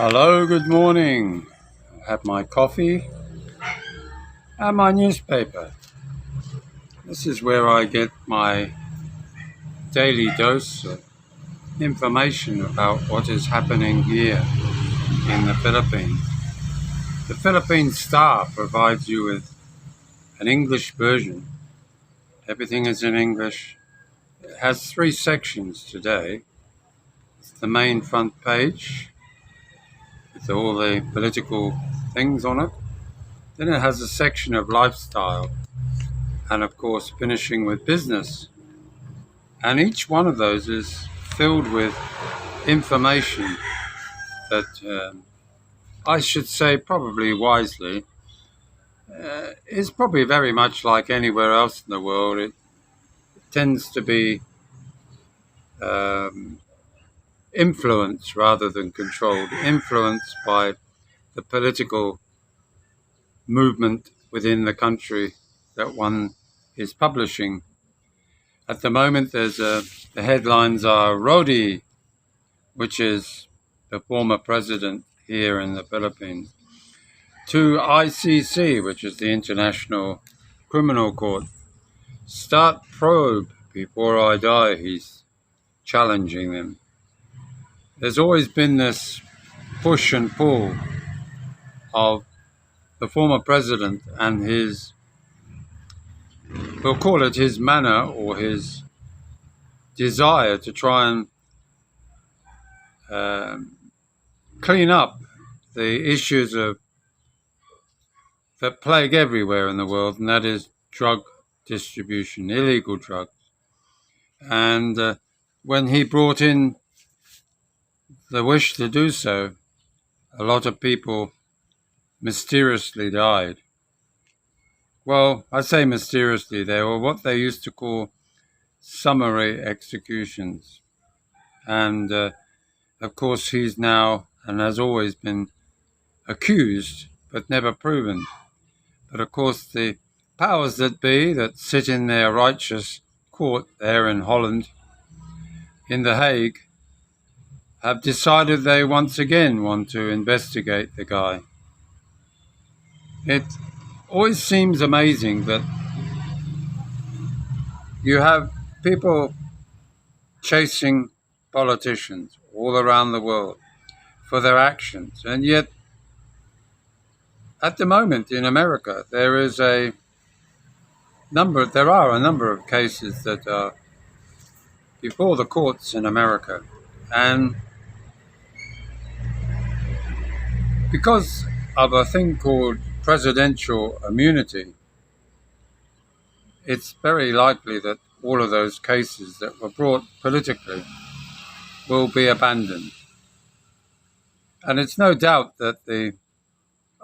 Hello, good morning. I have my coffee and my newspaper. This is where I get my daily dose of information about what is happening here in the Philippines. The Philippine Star provides you with an English version. Everything is in English. It has 3 sections today. It's the main front page with all the political things on it. Then it has a section of lifestyle, and of course finishing with business. And each one of those is filled with information that I should say, probably wisely, is probably very much like anywhere else in the world. It tends to be um, influenced rather than controlled, influenced by the political movement within the country that one is publishing. At the moment, the headlines are Rodi, which is the former president here in the Philippines, to ICC, which is the International Criminal Court. Start probe before I die, he's challenging them. There's always been this push and pull of the former president and his, we'll call it his manner or his desire to try and clean up the issues that plague everywhere in the world, and that is drug distribution, illegal drugs. And when he brought in the wish to do so, a lot of people mysteriously died. Well, I say mysteriously, they were what they used to call summary executions. And of course, he's now and has always been accused, but never proven. But of course, the powers that be that sit in their righteous court there in Holland, in The Hague, have decided they once again want to investigate the guy. It always seems amazing that you have people chasing politicians all around the world for their actions, and yet at the moment in America there are a number of cases that are before the courts in America, and because of a thing called presidential immunity, it's very likely that all of those cases that were brought politically will be abandoned. And it's no doubt that the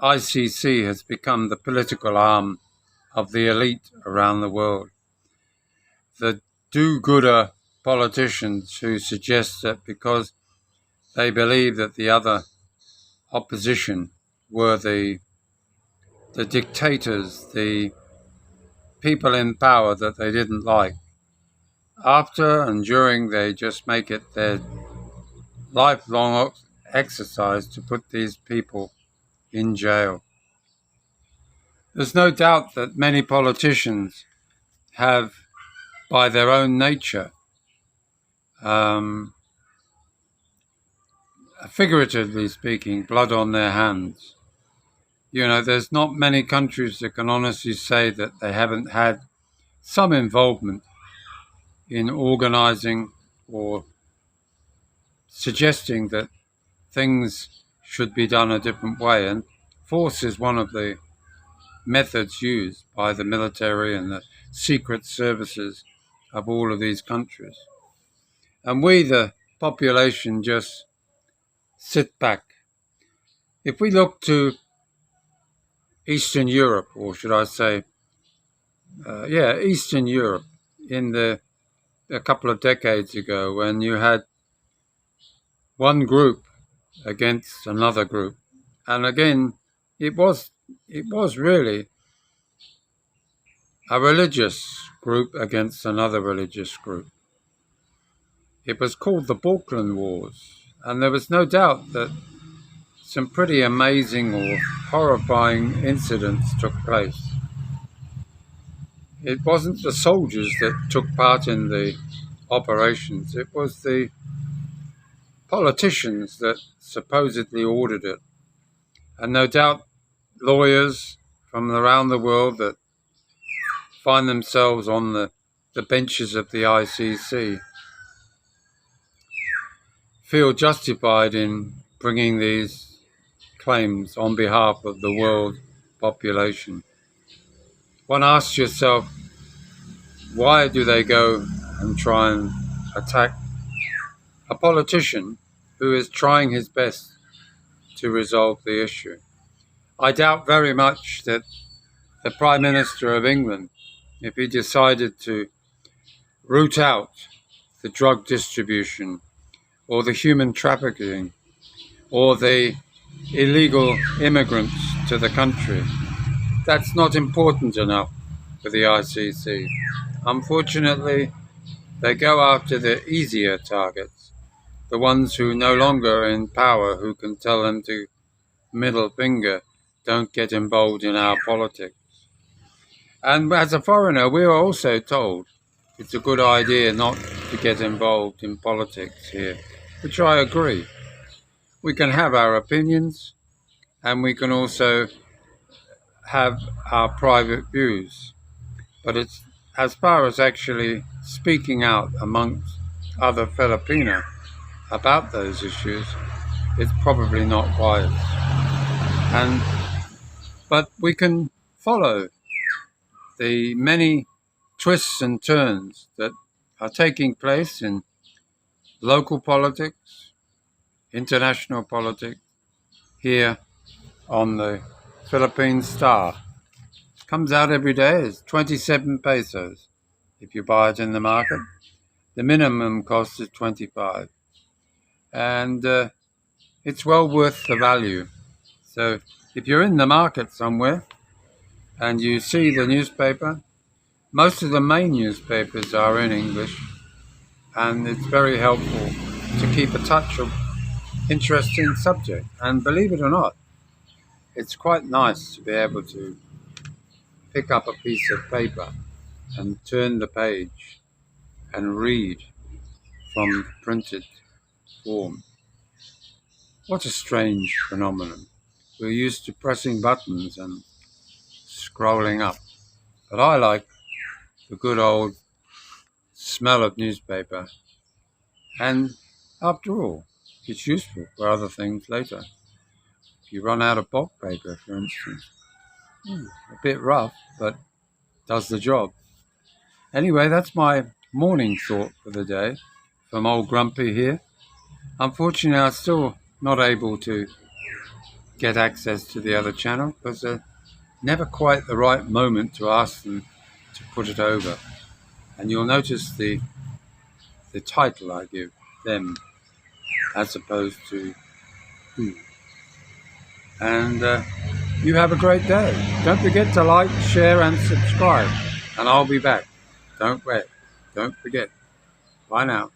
ICC has become the political arm of the elite around the world. The do-gooder politicians who suggest that because they believe that the other opposition were the dictators, the people in power that they didn't like, after and during they just make it their lifelong exercise to put these people in jail. There's no doubt that many politicians have, by their own nature, figuratively speaking, blood on their hands. You know, there's not many countries that can honestly say that they haven't had some involvement in organizing or suggesting that things should be done a different way. And force is one of the methods used by the military and the secret services of all of these countries. And we, the population, just sit back. If we look to Eastern Europe, or should I say, Eastern Europe, in a couple of decades ago, when you had one group against another group, and again, it was really a religious group against another religious group. It was called the Balkan Wars, and there was no doubt that some pretty amazing or horrifying incidents took place. It wasn't the soldiers that took part in the operations, it was the politicians that supposedly ordered it. And no doubt lawyers from around the world that find themselves on the benches of the ICC feel justified in bringing these claims on behalf of the world population. One asks yourself, why do they go and try and attack a politician who is trying his best to resolve the issue? I doubt very much that the Prime Minister of England, if he decided to root out the drug distribution or the human trafficking or the illegal immigrants to the country, that's not important enough for the ICC. Unfortunately, they go after the easier targets, the ones who no longer are in power, who can tell them to middle finger, don't get involved in our politics. And as a foreigner, we are also told it's a good idea not to get involved in politics here, which I agree. We can have our opinions and we can also have our private views, but it's as far as actually speaking out amongst other Filipino about those issues, it's probably not wise. But we can follow the many twists and turns that are taking place in local politics, international politics, here on the Philippine Star. Comes out every day. It's 27 pesos if you buy it in the market. The minimum cost is 25. And it's well worth the value. So if you're in the market somewhere and you see the newspaper, most of the main newspapers are in English, and it's very helpful to keep a touch of interesting subject. And believe it or not, it's quite nice to be able to pick up a piece of paper and turn the page and read from the printed form. What a strange phenomenon. We're used to pressing buttons and scrolling up, but I like the good old smell of newspaper, and after all, it's useful for other things later. If you run out of bulk paper, for instance, a bit rough, but does the job. Anyway, that's my morning thought for the day from old Grumpy here. Unfortunately, I'm still not able to get access to the other channel because they're never quite the right moment to ask them to put it over. And you'll notice the title I give them as opposed to who. And you have a great day. Don't forget to like, share and subscribe. And I'll be back. Don't forget. Bye now.